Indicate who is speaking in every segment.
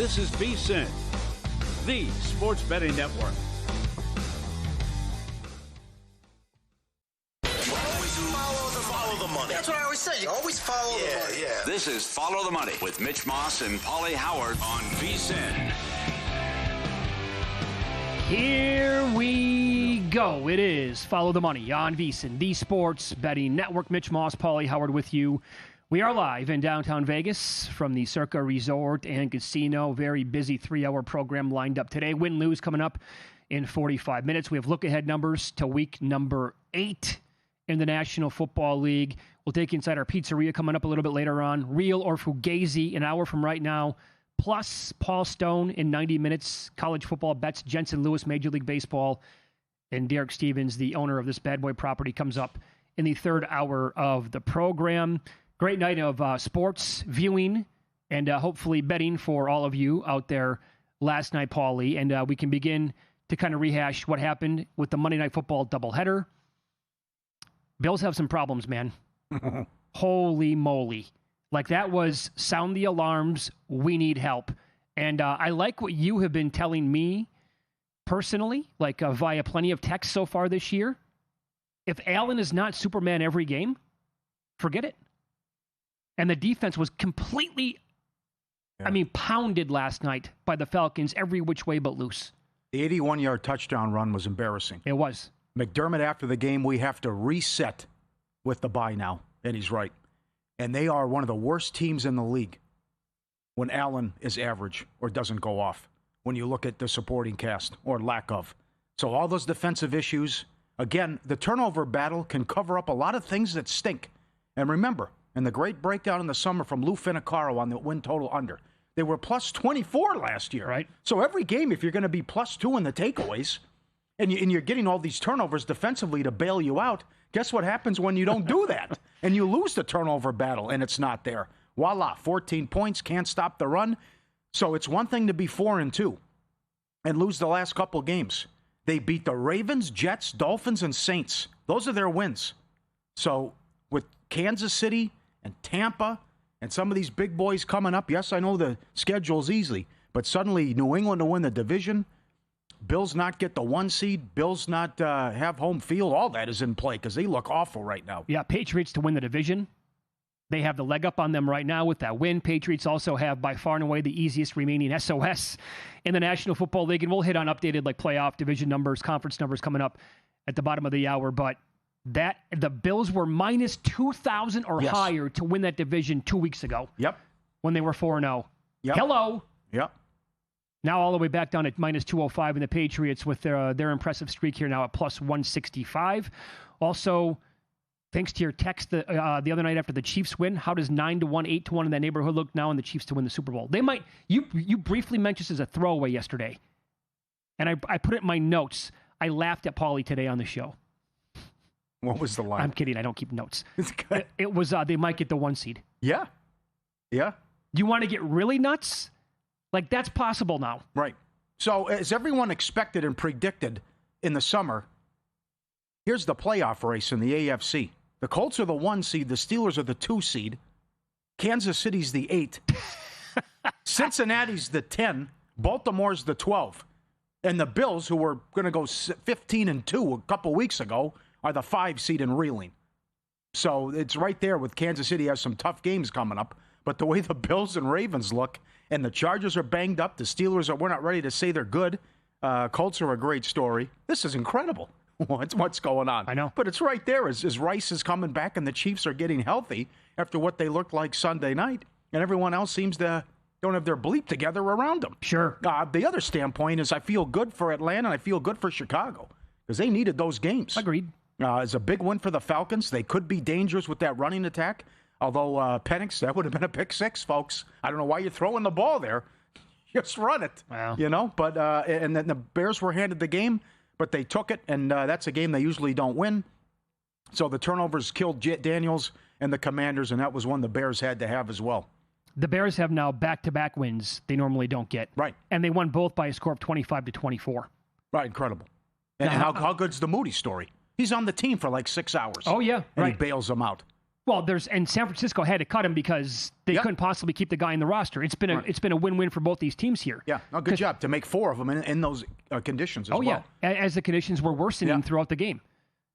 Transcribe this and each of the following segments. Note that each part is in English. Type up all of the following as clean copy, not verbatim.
Speaker 1: This is VSiN, the sports betting network.
Speaker 2: Always follow the money. That's what I always say. You always follow the money. Yeah.
Speaker 3: This is Follow the Money with Mitch Moss and Paulie Howard on VSiN.
Speaker 4: Here we go. It is Follow the Money on VSiN, the sports betting network. Mitch Moss, Paulie Howard with you. We are live in downtown Vegas from the Circa Resort and Casino. Very busy 3-hour program lined up today. Win-lose coming up in 45 minutes. We have look-ahead numbers to week number 8 in the National Football League. We'll take you inside our pizzeria coming up a little bit later on. Real or Fugazi an hour from right now. Plus Paul Stone in 90 minutes. College football bets. Jensen Lewis, Major League Baseball. And Derek Stevens, the owner of this bad boy property, comes up in the third hour of the program. Great night of sports viewing and hopefully betting for all of you out there last night, Paulie. And we can begin to kind of rehash what happened with the Monday Night Football doubleheader. Bills have some problems, man. Holy moly. Like, that was sound the alarms, we need help. And I like what you have been telling me personally, like via plenty of texts so far this year. If Allen is not Superman every game, forget it. And the defense was completely, pounded last night by the Falcons every which way but loose.
Speaker 5: The 81-yard touchdown run was embarrassing.
Speaker 4: It was.
Speaker 5: McDermott, after the game, we have to reset with the bye now. And he's right. And they are one of the worst teams in the league when Allen is average or doesn't go off, when you look at the supporting cast or lack of. So all those defensive issues, again, the turnover battle can cover up a lot of things that stink. And remember, in the great breakdown in the summer from Lou Finicaro on the win total under, they were plus 24 last year.
Speaker 4: Right.
Speaker 5: So every game, if you're going to be plus 2 in the takeaways, and you're getting all these turnovers defensively to bail you out, guess what happens when you don't do that? And you lose the turnover battle, and it's not there. Voila, 14 points, can't stop the run. So it's one thing to be 4-2 and lose the last couple games. They beat the Ravens, Jets, Dolphins, and Saints. Those are their wins. So with Kansas City and Tampa and some of these big boys coming up, yes, I know the schedule's easy, but suddenly New England to win the division, Bills not get the 1 seed, Bills not have home field, all that is in play because they look awful right now.
Speaker 4: Yeah, Patriots to win the division. They have the leg up on them right now with that win. Patriots also have by far and away the easiest remaining SOS in the National Football League. And we'll hit on updated like playoff division numbers, conference numbers coming up at the bottom of the hour. But that the Bills were minus 2,000 or higher to win that division 2 weeks ago.
Speaker 5: Yep.
Speaker 4: When they were 4-0.
Speaker 5: Yep.
Speaker 4: Hello.
Speaker 5: Yep.
Speaker 4: Now all the way back down at minus 205 in the Patriots with their impressive streak here now at plus 165. Also, thanks to your text the other night after the Chiefs win, how does 9-1, 8-1 in that neighborhood look now in the Chiefs to win the Super Bowl? They might. You briefly mentioned this as a throwaway yesterday, and I put it in my notes. I laughed at Paulie today on the show.
Speaker 5: What was the line?
Speaker 4: I'm kidding. I don't keep notes. It was they might get the 1 seed.
Speaker 5: Yeah. Yeah.
Speaker 4: Do you want to get really nuts? Like, that's possible now.
Speaker 5: Right. So as everyone expected and predicted in the summer, here's the playoff race in the AFC. The Colts are the 1 seed. The Steelers are the 2 seed. Kansas City's the 8. Cincinnati's the 10. Baltimore's the 12. And the Bills, who were going to go 15-2 a couple weeks ago, are the 5 seed and reeling. So it's right there with Kansas City has some tough games coming up. But the way the Bills and Ravens look, and the Chargers are banged up, the Steelers we're not ready to say they're good. Colts are a great story. This is incredible. What's going on?
Speaker 4: I know.
Speaker 5: But it's right there as Rice is coming back and the Chiefs are getting healthy after what they looked like Sunday night. And everyone else seems to don't have their bleep together around them.
Speaker 4: Sure.
Speaker 5: The other standpoint is I feel good for Atlanta and I feel good for Chicago because they needed those games.
Speaker 4: Agreed.
Speaker 5: It's a big win for the Falcons. They could be dangerous with that running attack. Although Penix, that would have been a pick 6, folks. I don't know why you're throwing the ball there. Just run it.
Speaker 4: Wow.
Speaker 5: You know, but and then the Bears were handed the game, but they took it, and that's a game they usually don't win. So the turnovers killed Daniels and the Commanders, and that was one the Bears had to have as well.
Speaker 4: The Bears have now back-to-back wins they normally don't get.
Speaker 5: Right.
Speaker 4: And they won both by a score of 25-24.
Speaker 5: Right, incredible. And how good's the Moody story? He's on the team for like 6 hours.
Speaker 4: Oh, yeah,
Speaker 5: and
Speaker 4: right.
Speaker 5: he bails them out.
Speaker 4: Well, and San Francisco had to cut him because they couldn't possibly keep the guy in the roster. It's been a win-win for both these teams here.
Speaker 5: Yeah, good job to make 4 of them in those conditions as well.
Speaker 4: Oh, yeah, as the conditions were worsening throughout the game.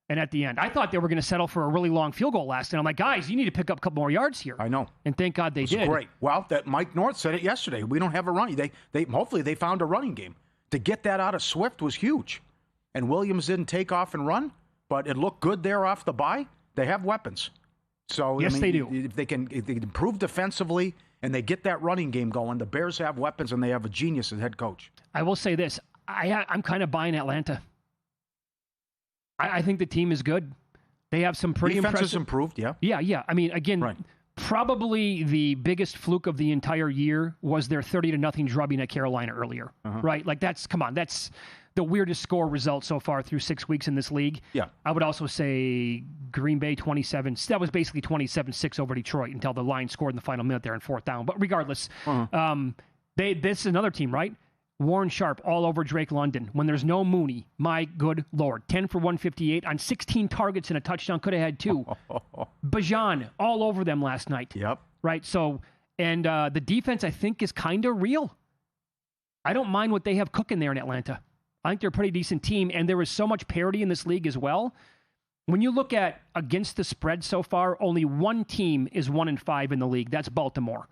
Speaker 4: And at the end, I thought they were going to settle for a really long field goal last night. I'm like, guys, you need to pick up a couple more yards here.
Speaker 5: I know.
Speaker 4: And thank God they did.
Speaker 5: Great. Well, that Mike North said it yesterday. We don't have a running. They hopefully they found a running game. To get that out of Swift was huge. And Williams didn't take off and run, but it looked good there off the bye. They have weapons. So
Speaker 4: yes, they do.
Speaker 5: If they can improve defensively and they get that running game going, the Bears have weapons and they have a genius as head coach.
Speaker 4: I will say this. I'm kind of buying Atlanta. I think the team is good. They have some pretty
Speaker 5: Defense
Speaker 4: impressive.
Speaker 5: has improved, yeah.
Speaker 4: Yeah. I mean, again,
Speaker 5: Right.
Speaker 4: Probably the biggest fluke of the entire year was their 30-0 drubbing at Carolina earlier, right? Like that's the weirdest score result so far through 6 weeks in this league. Yeah. I would also say Green Bay 27. That was basically 27-6 over Detroit until the Lions scored in the final minute there in 4th down. But regardless, this is another team, right? Warren Sharp all over Drake London. When there's no Mooney, my good Lord. 10 for 158 on 16 targets and a touchdown. Could have had 2. Bajan all over them last night.
Speaker 5: Yep.
Speaker 4: Right? So, and the defense, I think, is kind of real. I don't mind what they have cooking there in Atlanta. I think they're a pretty decent team, and there is so much parity in this league as well. When you look at against the spread so far, only one team is 1-5 in the league. That's Baltimore.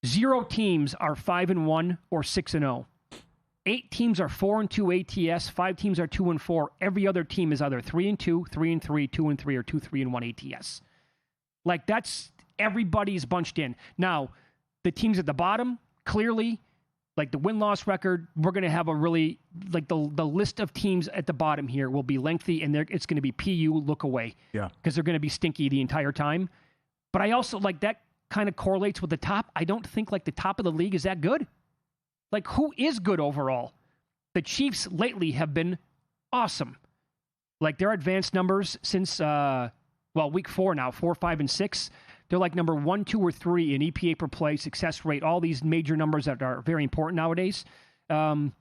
Speaker 4: 0 teams are 5-1 or 6-0. 8 teams are 4-2 ATS. 5 teams are 2-4. Every other team is either 3-2, 3-3, 2-3, or 2-3-1 ATS. Like that's everybody's bunched in. Now, the teams at the bottom, clearly, like the win-loss record, we're going to have a really, like the list of teams at the bottom here will be lengthy, and it's going to be PU, look away. Yeah. Because they're going to be stinky the entire time. But I also, like that kind of correlates with the top. I don't think like the top of the league is that good. Like who is good overall? The Chiefs lately have been awesome. Like their advanced numbers since, week 4 now, 4, 5, and 6. They're like number 1, 2, or 3 in EPA per play, success rate, all these major numbers that are very important nowadays. But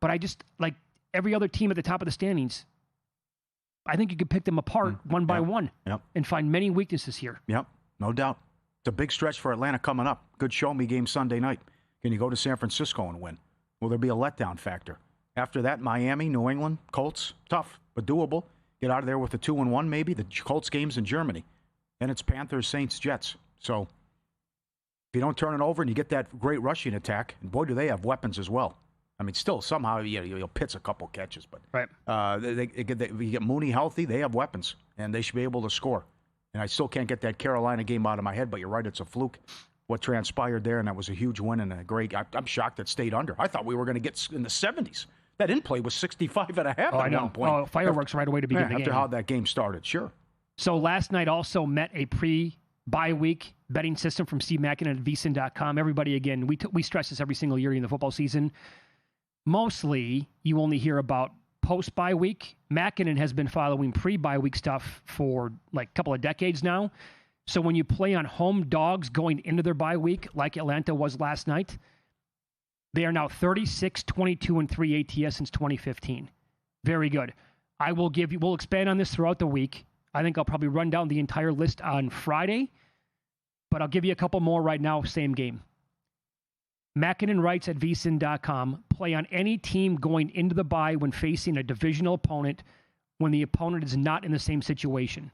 Speaker 4: I just, like every other team at the top of the standings, I think you could pick them apart one by one and find many weaknesses here.
Speaker 5: Yep, no doubt. It's a big stretch for Atlanta coming up. Good show-me game Sunday night. Can you go to San Francisco and win? Will there be a letdown factor? After that, Miami, New England, Colts, tough, but doable. Get out of there with a 2-1 maybe. The Colts game's in Germany. And it's Panthers, Saints, Jets. So if you don't turn it over and you get that great rushing attack, and boy, do they have weapons as well. I mean, still, somehow you'll pitch a couple catches. But if you get Mooney healthy, they have weapons, and they should be able to score. And I still can't get that Carolina game out of my head, but you're right, it's a fluke. What transpired there, and that was a huge win and a great. I'm shocked it stayed under. I thought we were going to get in the 70s. That in-play was 65 and a half at one point.
Speaker 4: Oh, fireworks right away to begin the game.
Speaker 5: After how that game started, sure.
Speaker 4: So last night also met a pre-bye week betting system from Steve Mackin at VSiN.com. Everybody, again, we stress this every single year in the football season. Mostly, you only hear about post-bye week. Mackinnon has been following pre-bye week stuff for like a couple of decades now. So when you play on home dogs going into their bye week, like Atlanta was last night, they are now 36, 22, and 3 ATS since 2015. Very good. We'll expand on this throughout the week. I think I'll probably run down the entire list on Friday, but I'll give you a couple more right now, same game. Mackinnon writes at VSiN.com, play on any team going into the bye when facing a divisional opponent when the opponent is not in the same situation.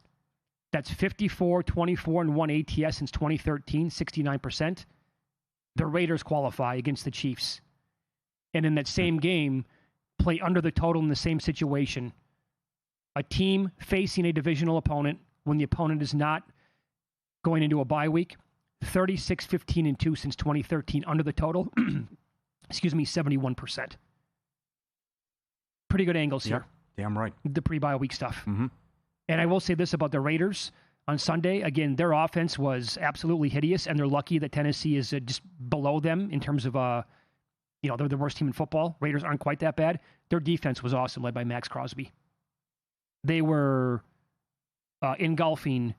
Speaker 4: That's 54, 24, and 1 ATS since 2013, 69%. The Raiders qualify against the Chiefs. And in that same game, play under the total in the same situation. A team facing a divisional opponent when the opponent is not going into a bye week, 36, 15, and 2 since 2013 under the total. 71%. Pretty good angles here.
Speaker 5: Damn right.
Speaker 4: The pre-bye week stuff.
Speaker 5: Mm-hmm.
Speaker 4: And I will say this about the Raiders on Sunday. Again, their offense was absolutely hideous, and they're lucky that Tennessee is just below them in terms of, they're the worst team in football. Raiders aren't quite that bad. Their defense was awesome, led by Max Crosby. They were engulfing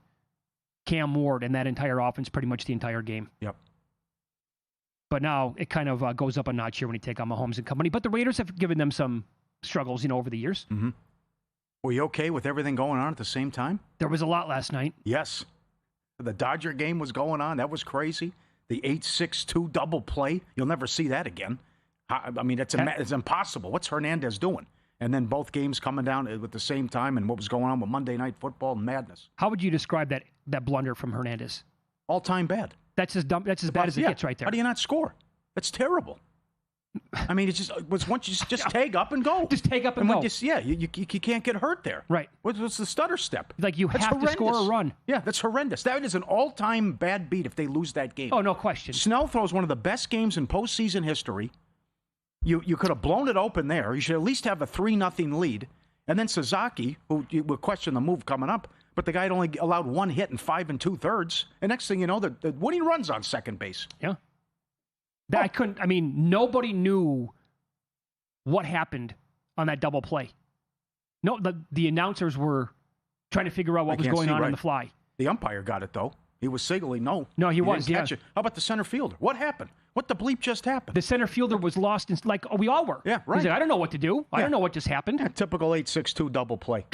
Speaker 4: Cam Ward and that entire offense pretty much the entire game.
Speaker 5: Yep.
Speaker 4: But now it kind of goes up a notch here when you take on Mahomes and company. But the Raiders have given them some struggles, over the years.
Speaker 5: Mm-hmm. Were you okay with everything going on at the same time?
Speaker 4: There was a lot last night.
Speaker 5: Yes. The Dodger game was going on. That was crazy. The 8-6-2 double play. You'll never see that again. I mean, it's impossible. What's Hernandez doing? And then both games coming down at the same time, and what was going on with Monday Night Football, madness.
Speaker 4: How would you describe that blunder from Hernandez?
Speaker 5: All-time bad.
Speaker 4: That's as dumb. That's as bad as it gets right there.
Speaker 5: How do you not score? That's terrible. I mean, it was once you just tag up and go.
Speaker 4: Just tag up and go.
Speaker 5: You can't get hurt there.
Speaker 4: Right.
Speaker 5: What's the stutter step?
Speaker 4: Like you have to score a run.
Speaker 5: Yeah, that's horrendous. That is an all-time bad beat if they lose that game.
Speaker 4: Oh, no question.
Speaker 5: Snell throws one of the best games in postseason history. You could have blown it open there. You should at least have a 3-0 lead. And then Sasaki, who you will question the move coming up, but the guy had only allowed one hit in 5 2/3. And next thing you know, the winning run's on second base.
Speaker 4: Yeah. Nobody knew what happened on that double play. No, the announcers were trying to figure out what was going on the fly.
Speaker 5: The umpire got it, though. He was signaling no.
Speaker 4: No, he was,
Speaker 5: didn't catch it. How about the center fielder? What happened? What the bleep just happened?
Speaker 4: The center fielder was lost, we all were.
Speaker 5: Yeah, right.
Speaker 4: He's like, I don't know what to do. I don't know what just happened.
Speaker 5: Yeah, typical 8-6-2 double play.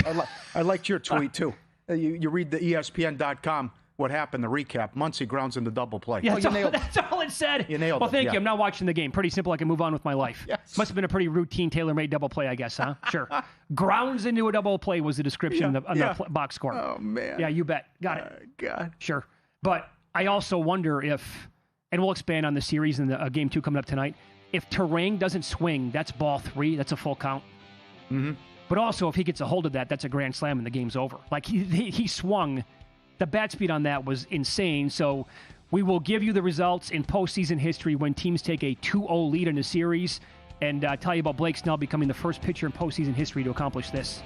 Speaker 5: I liked your tweet, too. You read the ESPN.com. What happened, the recap. Muncy grounds in the double play.
Speaker 4: Yeah, that's all it said.
Speaker 5: You nailed it.
Speaker 4: Well, thank you. I'm not watching the game. Pretty simple. I can move on with my life.
Speaker 5: Yes.
Speaker 4: Must have been a pretty routine, tailor-made double play, I guess, huh? Sure. Grounds into a double play was the description on the box score.
Speaker 5: Oh, man.
Speaker 4: Yeah, you bet. Got it.
Speaker 5: God.
Speaker 4: Sure. But I also wonder if, and we'll expand on the series in the game 2 coming up tonight, if Terang doesn't swing, that's ball 3. That's a full count.
Speaker 5: Mm-hmm.
Speaker 4: But also, if he gets a hold of that, that's a grand slam and the game's over. Like, he swung. The bat speed on that was insane. So we will give you the results in postseason history when teams take a 2-0 lead in a series, and tell you about Blake Snell becoming the first pitcher in postseason history to accomplish this.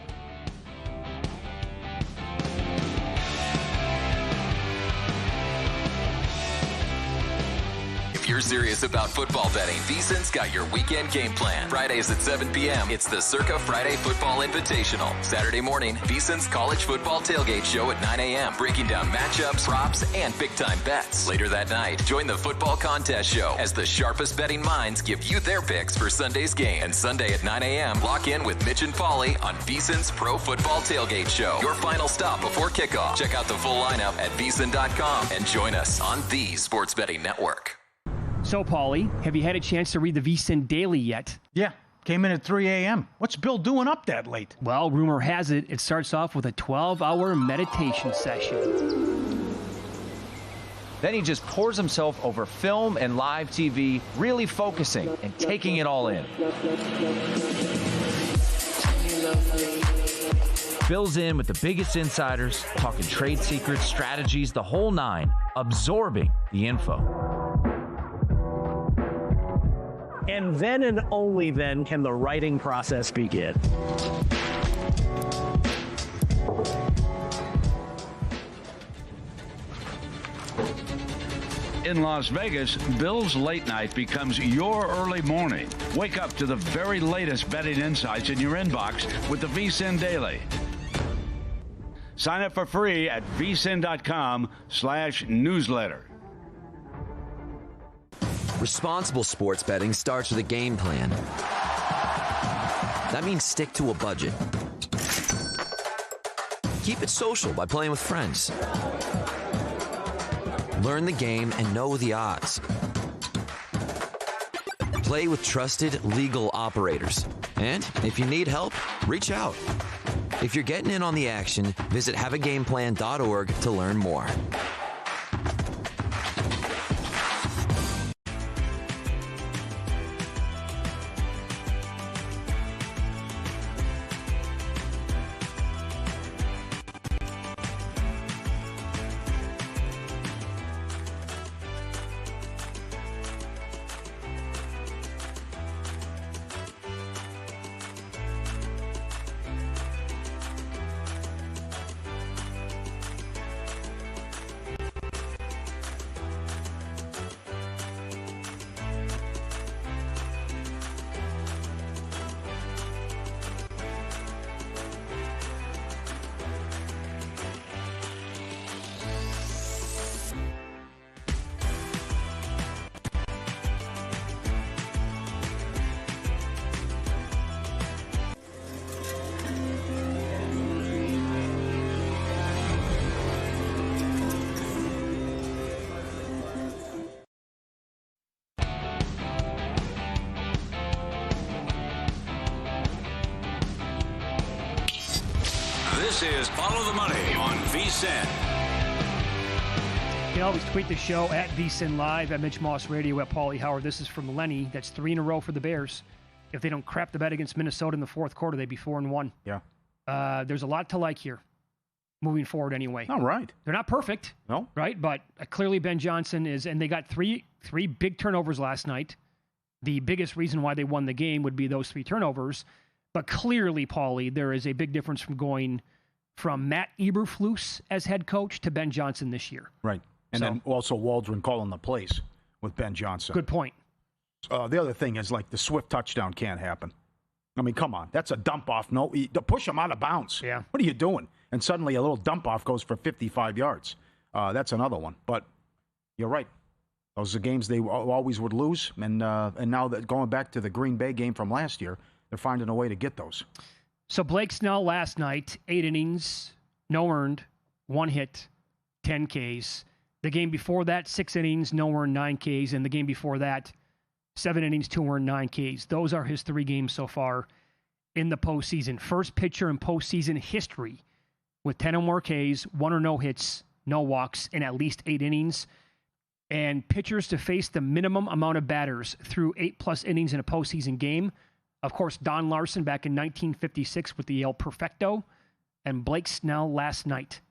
Speaker 6: If you're serious about football betting, VSiN's got your weekend game plan. Fridays at 7 p.m., it's the Circa Friday Football Invitational. Saturday morning, VSiN's college football tailgate show at 9 a.m., breaking down matchups, props, and big-time bets. Later that night, join the football contest show as the sharpest betting minds give you their picks for Sunday's game. And Sunday at 9 a.m., lock in with Mitch and Paulie on VSiN's Pro Football Tailgate Show. Your final stop before kickoff. Check out the full lineup at VSiN.com and join us on the Sports Betting Network.
Speaker 4: So, Paulie, have you had a chance to read the VSiN Daily yet?
Speaker 5: Yeah, came in at 3 a.m. What's Bill doing up that late?
Speaker 4: Well, rumor has it, it starts off with a 12-hour meditation session.
Speaker 7: Then he just pours himself over film and live TV, really focusing and taking it all in. Bill's in with the biggest insiders, talking trade secrets, strategies, the whole nine, absorbing the info.
Speaker 8: And then and only then can the writing process begin.
Speaker 1: In Las Vegas, Bill's late night becomes your early morning. Wake up to the very latest betting insights in your inbox with the VSiN Daily. Sign up for free at vsin.com/newsletter.
Speaker 9: Responsible sports betting starts with a game plan. That means stick to a budget. Keep it social by playing with friends. Learn the game and know the odds. Play with trusted legal operators. And if you need help, reach out. If you're getting in on the action, visit haveagameplan.org to learn more.
Speaker 3: This is Follow the Money on VSiN.
Speaker 4: You can always tweet the show at VSiN Live, at Mitch Moss Radio, at Paulie Howard. This is from Lenny. That's 3 in a row for the Bears. If they don't crap the bed against Minnesota in the fourth quarter, they'd be 4-1.
Speaker 5: Yeah.
Speaker 4: There's a lot to like here, moving forward anyway.
Speaker 5: All right.
Speaker 4: They're not perfect.
Speaker 5: No.
Speaker 4: Right? But clearly Ben Johnson is, and they got three big turnovers last night. The biggest reason why they won the game would be those 3 turnovers. But clearly, Paulie, there is a big difference from going from Matt Eberflus as head coach to Ben Johnson this year.
Speaker 5: Right. And then also Waldron calling the plays with Ben Johnson.
Speaker 4: Good point.
Speaker 5: The other thing is, like, the Swift touchdown can't happen. I mean, come on. That's a dump-off. No, push him out of bounds.
Speaker 4: Yeah.
Speaker 5: What are you doing? And suddenly a little dump-off goes for 55 yards. That's another one. But you're right. Those are games they always would lose. And now that going back to the Green Bay game from last year, they're finding a way to get those.
Speaker 4: So Blake Snell last night, 8 innings, no earned, 1 hit, 10 Ks. The game before that, 6 innings, no earned, 9 Ks. And the game before that, 7 innings, 2 earned, 9 Ks. Those are his 3 games so far in the postseason. First pitcher in postseason history with 10 or more Ks, 1 or no hits, no walks in at least 8 innings. And pitchers to face the minimum amount of batters through 8+ innings in a postseason game. Of course, Don Larson back in 1956 with the El Perfecto, and Blake Snell last night.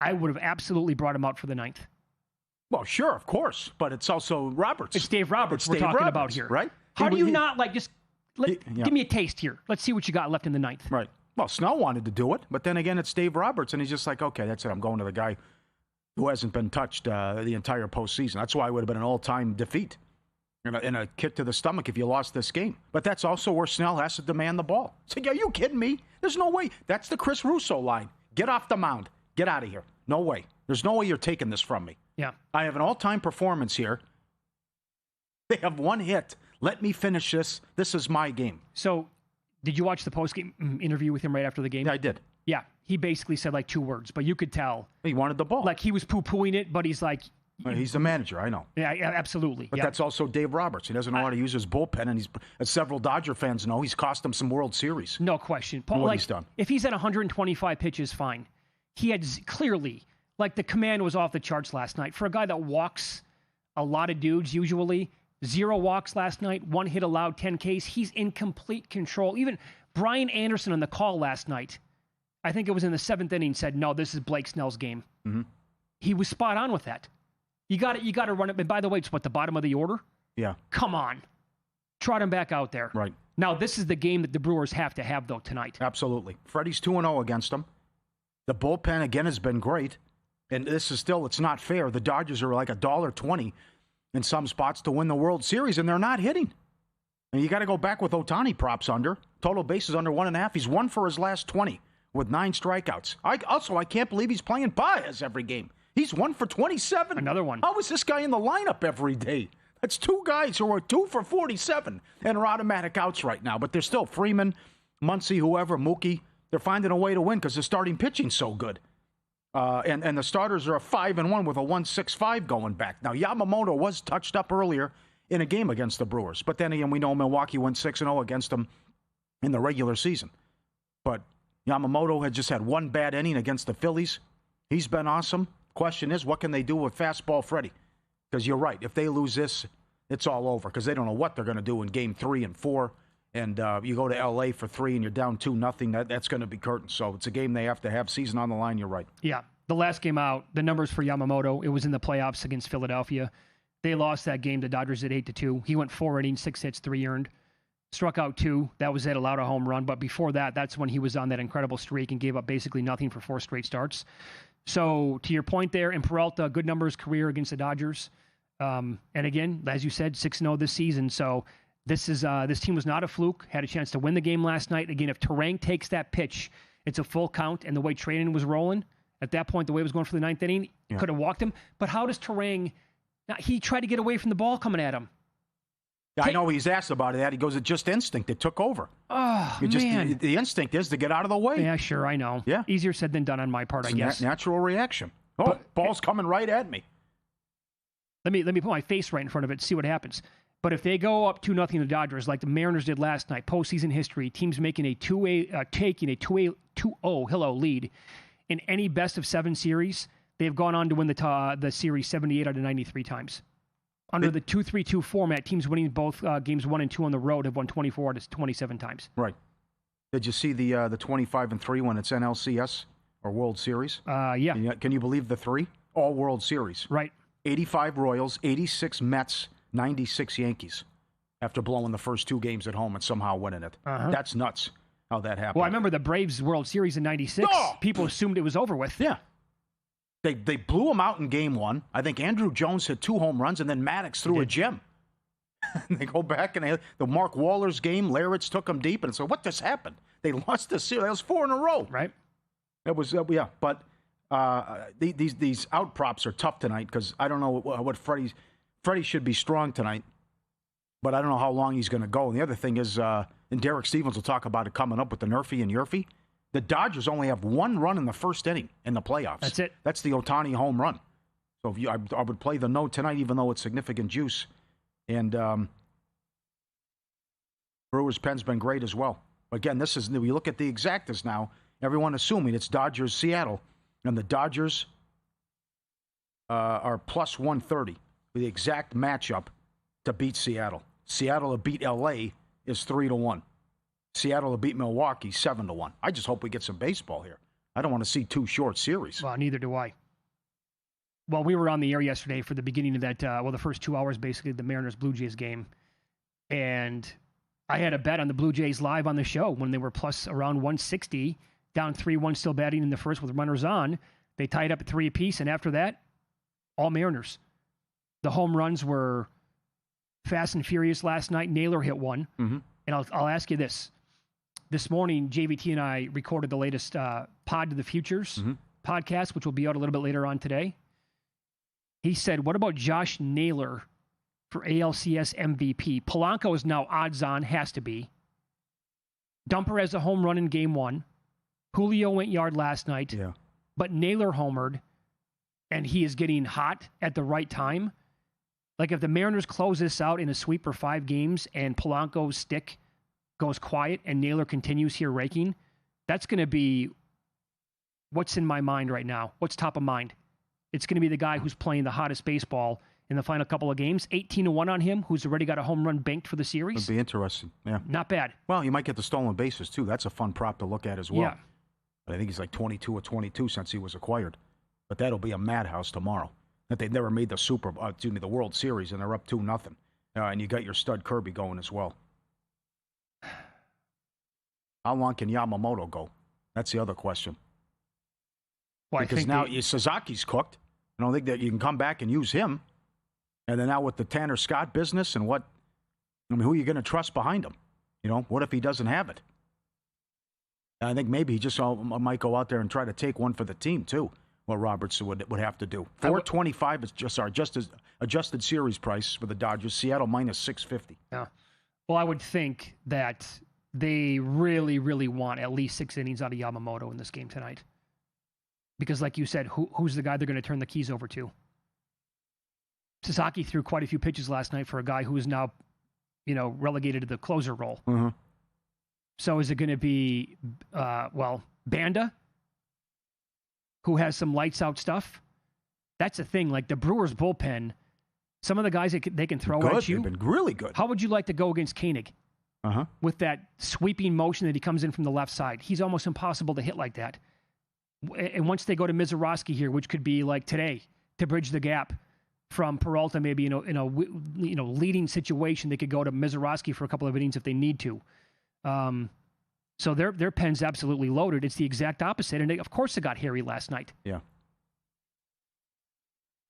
Speaker 4: I would have absolutely brought him out for the 9th.
Speaker 5: Well, sure, of course, but it's also Roberts.
Speaker 4: It's Dave Roberts we're talking about here.
Speaker 5: Right?
Speaker 4: How do you not, give me a taste here. Let's see what you got left in the 9th.
Speaker 5: Right. Well, Snell wanted to do it, but then again, it's Dave Roberts, and he's just like, okay, that's it. I'm going to the guy who hasn't been touched the entire postseason. That's why it would have been an all-time defeat and a kick to the stomach if you lost this game. But that's also where Snell has to demand the ball. It's like, are you kidding me? There's no way. That's the Chris Russo line. Get off the mound. Get out of here. No way. There's no way you're taking this from me.
Speaker 4: Yeah.
Speaker 5: I have an all-time performance here. They have 1 hit. Let me finish this. This is my game.
Speaker 4: So, did you watch the post-game interview with him right after the game?
Speaker 5: Yeah, I did.
Speaker 4: Yeah. He basically said like 2 words, but you could tell.
Speaker 5: He wanted the ball.
Speaker 4: Like he was poo-pooing it, but he's like...
Speaker 5: He's the manager, I know.
Speaker 4: Yeah, absolutely.
Speaker 5: But that's also Dave Roberts. He doesn't know how to use his bullpen, and as several Dodger fans know, he's cost them some World Series.
Speaker 4: No question. Paul,
Speaker 5: he's done.
Speaker 4: If he's at 125 pitches, fine. He had clearly, the command was off the charts last night. For a guy that walks a lot of dudes usually, 0 walks last night, 1 hit allowed, 10 Ks. He's in complete control. Even Brian Anderson on the call last night, I think it was in the 7th inning, said, no, this is Blake Snell's game.
Speaker 5: Mm-hmm.
Speaker 4: He was spot on with that. You got to run it. And by the way, it's the bottom of the order?
Speaker 5: Yeah.
Speaker 4: Come on. Trot him back out there.
Speaker 5: Right.
Speaker 4: Now, this is the game that the Brewers have to have, though, tonight.
Speaker 5: Absolutely. Freddie's 2-0 against them. The bullpen, again, has been great. And this is still, it's not fair. The Dodgers are like $1.20 in some spots to win the World Series, and they're not hitting. And you got to go back with Ohtani props under. Total bases under 1.5. He's 1 for his last 20 with 9 strikeouts. I can't believe he's playing Baez every game. He's 1 for 27.
Speaker 4: Another one.
Speaker 5: How is this guy in the lineup every day? That's 2 guys who are 2 for 47 and are automatic outs right now. But they're still Freeman, Muncy, whoever, Mookie. They're finding a way to win because the starting pitching's so good. And the starters are a 5-1 with a 1.65 going back. Now, Yamamoto was touched up earlier in a game against the Brewers. But then again, we know Milwaukee went 6-0 against them in the regular season. But Yamamoto had just had 1 bad inning against the Phillies. He's been awesome. Question is, what can they do with fastball Freddie? Because you're right. If they lose this, it's all over because they don't know what they're going to do in game 3 and 4. And you go to L.A. for 3 and you're down 2-0. That's going to be curtains. So it's a game they have to have. Season on the line, you're right.
Speaker 4: Yeah. The last game out, the numbers for Yamamoto, it was in the playoffs against Philadelphia. They lost that game. The Dodgers at 8-2. He went 4 innings, 6 hits, 3 earned. Struck out 2. That was it, allowed a home run. But before that, that's when he was on that incredible streak and gave up basically nothing for 4 straight starts. So to your point there, in Peralta, good numbers career against the Dodgers. And again, as you said, 6-0 this season. So this team was not a fluke. Had a chance to win the game last night. Again, if Terang takes that pitch, it's a full count. And the way Traden was rolling, at that point, the way it was going for the 9th inning, could have walked him. But how does Terang... Now, he tried to get away from the ball coming at him.
Speaker 5: Yeah, I know he's asked about that. He goes, it's just instinct. It took over.
Speaker 4: Oh, man.
Speaker 5: The instinct is to get out of the way.
Speaker 4: Yeah, sure, I know.
Speaker 5: Yeah.
Speaker 4: Easier said than done on my part,
Speaker 5: It's
Speaker 4: I guess.
Speaker 5: Natural reaction. Oh, ball's coming right at me.
Speaker 4: Let me put my face right in front of it, see what happens. But if they go up 2-0 to the Dodgers, like the Mariners did last night, postseason history, teams taking a 2-0 lead in any best of 7 series, they've gone on to win the series 78 out of 93 times. Under the 2-3-2 format, teams winning both games 1 and 2 on the road have won 24 out of 27 times.
Speaker 5: Right. Did you see the 25-3 when it's NLCS or World Series?
Speaker 4: Yeah.
Speaker 5: Can you believe the 3? All World Series.
Speaker 4: Right.
Speaker 5: 85 Royals, 86 Mets, 96 Yankees after blowing the first 2 games at home and somehow winning it. That's nuts how that happened.
Speaker 4: Well, I remember the Braves World Series in 96.
Speaker 5: Oh!
Speaker 4: People assumed it was over with.
Speaker 5: Yeah. They blew them out in game 1. I think Andrew Jones hit 2 home runs, and then Maddox threw a gem. And they go back, and the Mark Waller's game, Laritz took them deep, and so what just happened? They lost the series. That was 4 in a row.
Speaker 4: Right.
Speaker 5: That was, yeah. But these out props are tough tonight because I don't know what Freddie should be strong tonight, but I don't know how long he's going to go. And the other thing is, and Derek Stevens will talk about it coming up with the Nerfy and Yurfy, the Dodgers only have 1 run in the first inning in the playoffs.
Speaker 4: That's it.
Speaker 5: That's the Ohtani home run. So I would play the no tonight, even though it's significant juice. And Brewers Penn's been great as well. Again, this is, we look at the exactas now, everyone assuming it's Dodgers Seattle, and the Dodgers are plus 130 with the exact matchup to beat Seattle. Seattle to beat LA is 3-1. Seattle to beat Milwaukee 7-1. I just hope we get some baseball here. I don't want to see 2 short series.
Speaker 4: Well, neither do I. Well, we were on the air yesterday for the beginning of that, the first 2 hours, basically, the Mariners-Blue Jays game. And I had a bet on the Blue Jays live on the show when they were plus around 160, down 3-1, still batting in the first with runners on. They tied up at 3 apiece, and after that, all Mariners. The home runs were fast and furious last night. Naylor hit 1. Mm-hmm. And I'll ask you this. This morning, JVT and I recorded the latest Pod to the Futures podcast, which will be out a little bit later on today. He said, what about Josh Naylor for ALCS MVP? Polanco is now odds on, has to be. Dumper has a home run in game 1. Julio went yard last night.
Speaker 5: Yeah.
Speaker 4: But Naylor homered, and he is getting hot at the right time. Like if the Mariners close this out in a sweep for 5 games and Polanco's stick goes quiet and Naylor continues here raking, that's going to be what's in my mind right now. What's top of mind? It's going to be the guy who's playing the hottest baseball in the final couple of games. 18-1 on him, who's already got a home run banked for the series.
Speaker 5: It'd be interesting. Yeah.
Speaker 4: Not bad.
Speaker 5: Well, you might get the stolen bases, too. That's a fun prop to look at as well.
Speaker 4: Yeah.
Speaker 5: But I think he's like 22 or 22 since he was acquired. But that'll be a madhouse tomorrow. That they've never made the World Series, and they're up 2-0. And you got your stud Kirby going as well. How long can Yamamoto go? That's the other question.
Speaker 4: Well,
Speaker 5: because now Suzuki's cooked. I don't think that you can come back and use him. And then now with the Tanner Scott business and who are you going to trust behind him? What if he doesn't have it? I think maybe he just might go out there and try to take one for the team, too, what Robertson would have to do. $425 is just our adjusted series price for the Dodgers. Seattle minus 650.
Speaker 4: Yeah. Well, I would think that they really, really want at least 6 innings out of Yamamoto in this game tonight. Because like you said, who's the guy they're going to turn the keys over to? Sasaki threw quite a few pitches last night for a guy who is now, relegated to the closer role.
Speaker 5: Mm-hmm.
Speaker 4: So is it going to be, Banda, who has some lights-out stuff? That's the thing. Like the Brewers bullpen, some of the guys that they can throw at you.
Speaker 5: They've been really good.
Speaker 4: How would you like to go against Koenig? With that sweeping motion that he comes in from the left side. He's almost impossible to hit like that. And once they go to Mizorowski here, which could be like today, to bridge the gap from Peralta, maybe in a leading situation, they could go to Mizorowski for a couple of innings if they need to. So their pen's absolutely loaded. It's the exact opposite, and of course it got hairy last night.
Speaker 5: Yeah.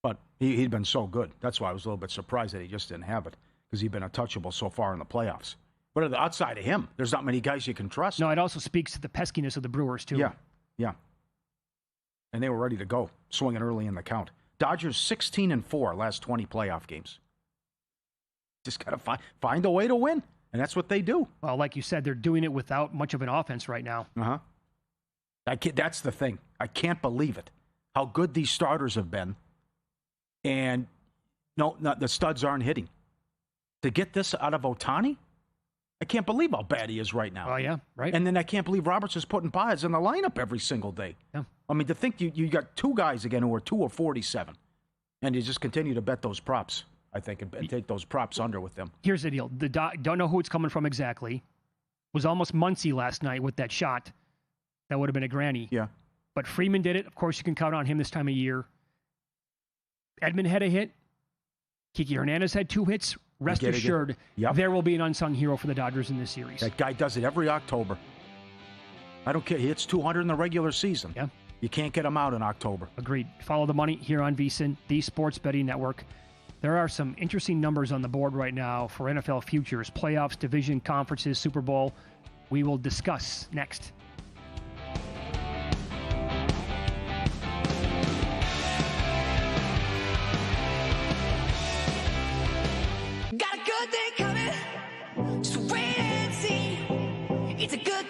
Speaker 5: But he'd been so good. That's why I was a little bit surprised that he just didn't have it, because he'd been untouchable so far in the playoffs. But outside of him, there's not many guys you can trust.
Speaker 4: No, it also speaks to the peskiness of the Brewers, too.
Speaker 5: Yeah. And they were ready to go, swinging early in the count. Dodgers 16-4 last 20 playoff games. Just got to find a way to win, and that's what they do.
Speaker 4: Well, like you said, they're doing it without much of an offense right now.
Speaker 5: That's the thing. I can't believe it, how good these starters have been. And no, the studs aren't hitting. to get this out of Ohtani? I can't believe how bad he is right now.
Speaker 4: Oh, yeah, right.
Speaker 5: And then I can't believe Roberts is putting Baez in the lineup every single day.
Speaker 4: Yeah.
Speaker 5: I mean, to think you got two guys again who are 2 or 47, and you just continue to bet those props, I think, and take those props under with them.
Speaker 4: Here's the deal. Don't know who it's coming from exactly. Was almost Muncy last night with that shot. That would have been a granny.
Speaker 5: Yeah.
Speaker 4: But Freeman did it. Of course, you can count on him this time of year. Edmund had a hit. Kiki Hernandez had 2 hits. Rest assured, there will be an unsung hero for the Dodgers in this series.
Speaker 5: That guy does it every October. I don't care. He hits 200 in the regular season.
Speaker 4: Yeah.
Speaker 5: You can't get him out in October.
Speaker 4: Agreed. Follow the money here on VSiN, the Sports Betting Network. There are some interesting numbers on the board right now for NFL futures, playoffs, division, conferences, Super Bowl. We will discuss next.
Speaker 10: Got a good day coming, just wait and see. It's a good.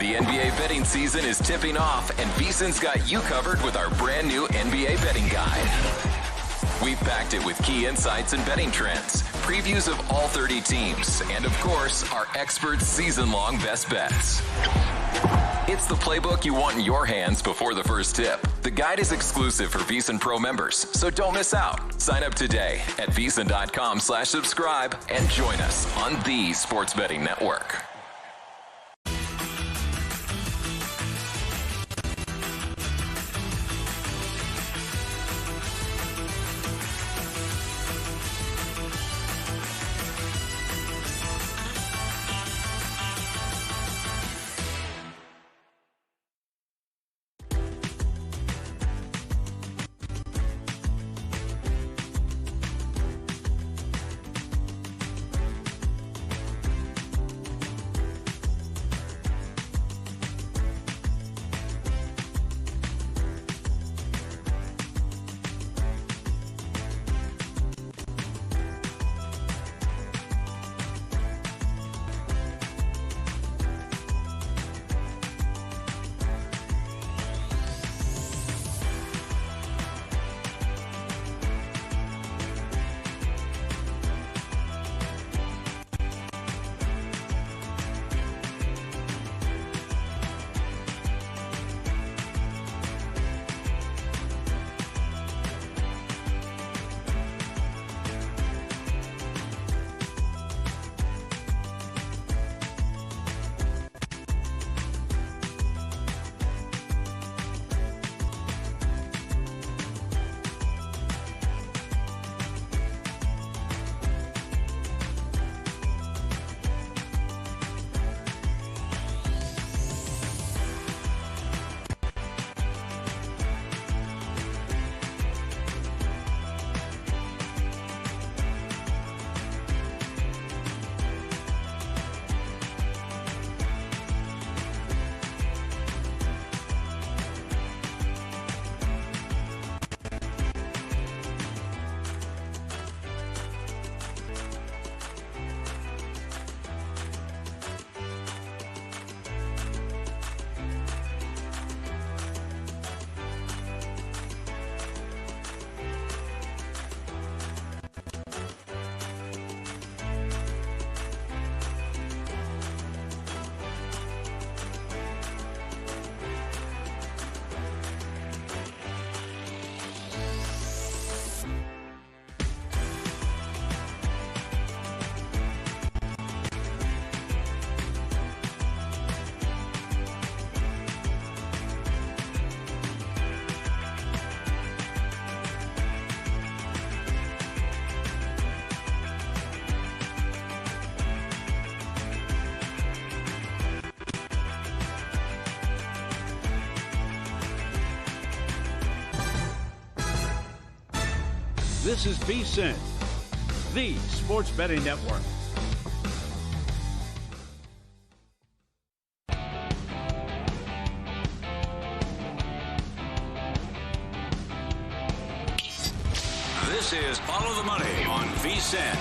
Speaker 6: The NBA betting season is tipping off, and VSiN's got you covered with our brand new NBA betting guide. We've packed it with key insights and betting trends, previews of all 30 teams, and of course, our experts' season-long best bets. It's the playbook you want in your hands before the first tip. The guide is exclusive for VSiN Pro members, so don't miss out. Sign up today at VSiN.com/subscribe and join us on the Sports Betting Network.
Speaker 1: This is VSiN, the Sports Betting Network.
Speaker 3: This is Follow the Money on VSiN.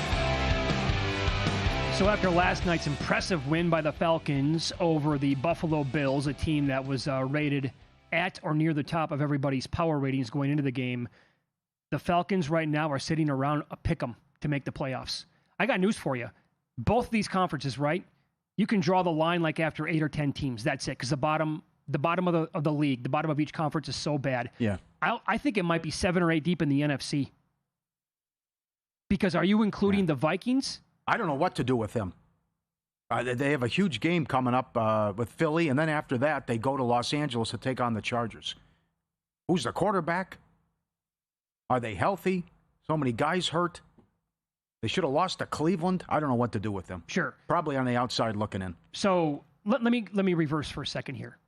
Speaker 4: So after last night's impressive win by the Falcons over the Buffalo Bills, a team that was rated at or near the top of everybody's power ratings going into the game, the Falcons right now are sitting around a pick'em to make the playoffs. I got news for you. Both of these conferences, right? You can draw the line like after 8 or 10 teams. That's it, because the bottom of the league, the bottom of each conference is so bad.
Speaker 5: Yeah.
Speaker 4: I think it might be 7 or 8 deep in the NFC. Because are you including the Vikings?
Speaker 5: I don't know what to do with them. They have a huge game coming up with Philly, and then after that, they go to Los Angeles to take on the Chargers. Who's the quarterback? Are they healthy? So many guys hurt. They should have lost to Cleveland. I don't know what to do with them.
Speaker 4: Sure.
Speaker 5: Probably on the outside looking in.
Speaker 4: So let me reverse for a second here.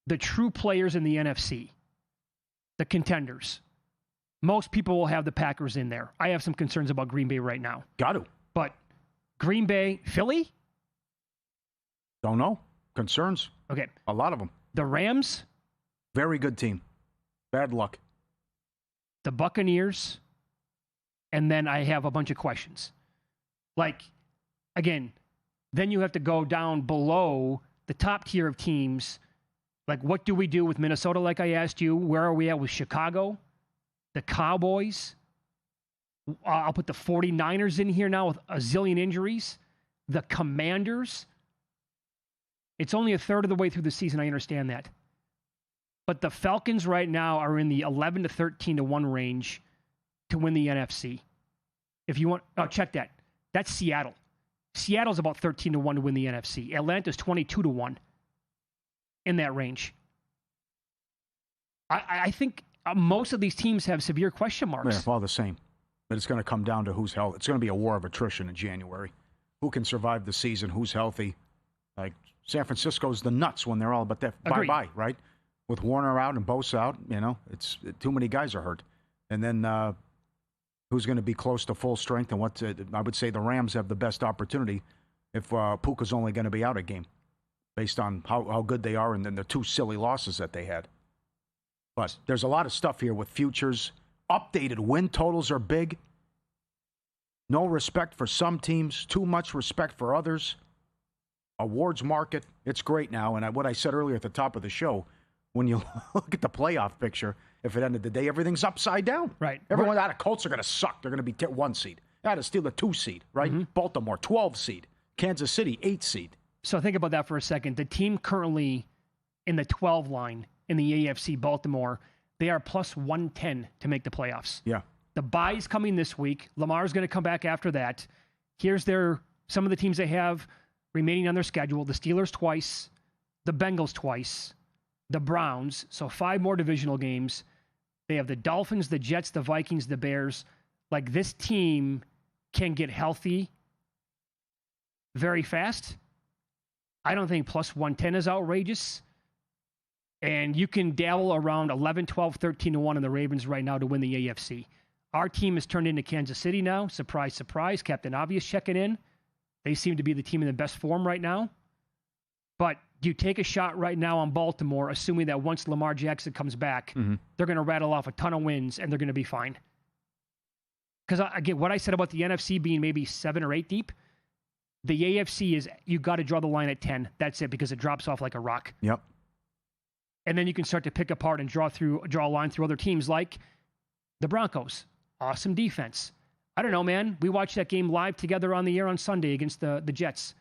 Speaker 4: The true players in the NFC, the contenders, most people will have the Packers in there. I have some concerns about Green Bay right now.
Speaker 5: Got to.
Speaker 4: But Green Bay, Philly?
Speaker 5: Don't know. Concerns.
Speaker 4: Okay.
Speaker 5: A lot of them.
Speaker 4: The Rams?
Speaker 5: Very good team. Bad luck.
Speaker 4: The Buccaneers? And then I have a bunch of questions. Like, again, then you have to go down below the top tier of teams. Like, what do we do with Minnesota, like I asked you? Where are we at with Chicago? The Cowboys? I'll put the 49ers in here now with a zillion injuries. The Commanders? It's only a third of the way through the season, I understand that. But the Falcons right now are in the 11 to 13 to 1 range to win the NFC. If you want, check that. That's Seattle. Seattle's about 13 to 1 to win the NFC. Atlanta's 22 to 1 in that range. I think most of these teams have severe question marks.
Speaker 5: Yeah, all the same. But it's going to come down to who's healthy. It's going to be a war of attrition in January. Who can survive the season? Who's healthy? Like San Francisco's the nuts when they're all but that bye-bye, right? With Warner out and Bosa out, it's too many guys are hurt. And then who's going to be close to full strength? And I would say the Rams have the best opportunity if Puka's only going to be out a game based on how good they are and then the 2 silly losses that they had. But there's a lot of stuff here with futures. Updated win totals are big. No respect for some teams. Too much respect for others. Awards market. It's great now. And what I said earlier at the top of the show, when you look at the playoff picture, if at the end of the day, everything's upside down.
Speaker 4: Right.
Speaker 5: Everyone out of Colts are going to suck. They're going to be 1 seed. Out of Steelers, 2 seed, right? Mm-hmm. Baltimore, 12 seed. Kansas City, 8 seed.
Speaker 4: So think about that for a second. The team currently in the 12 line in the AFC, Baltimore, they are plus 110 to make the playoffs.
Speaker 5: Yeah.
Speaker 4: The bye's coming this week. Lamar's going to come back after that. Here's some of the teams they have remaining on their schedule. The Steelers twice, the Bengals twice, the Browns. So 5 more divisional games. They have the Dolphins, the Jets, the Vikings, the Bears. Like, this team can get healthy very fast. I don't think plus 110 is outrageous. And you can dabble around 11, 12, 13 to 1 in the Ravens right now to win the AFC. Our team has turned into Kansas City now. Surprise, surprise. Captain Obvious checking in. They seem to be the team in the best form right now. But you take a shot right now on Baltimore, assuming that once Lamar Jackson comes back, they're going to rattle off a ton of wins and they're going to be fine. Because, again, what I said about the NFC being maybe 7 or 8 deep, the AFC is you got to draw the line at 10. That's it, because it drops off like a rock.
Speaker 5: Yep.
Speaker 4: And then you can start to pick apart and draw a line through other teams like the Broncos. Awesome defense. I don't know, man. We watched that game live together on the air on Sunday against the Jets.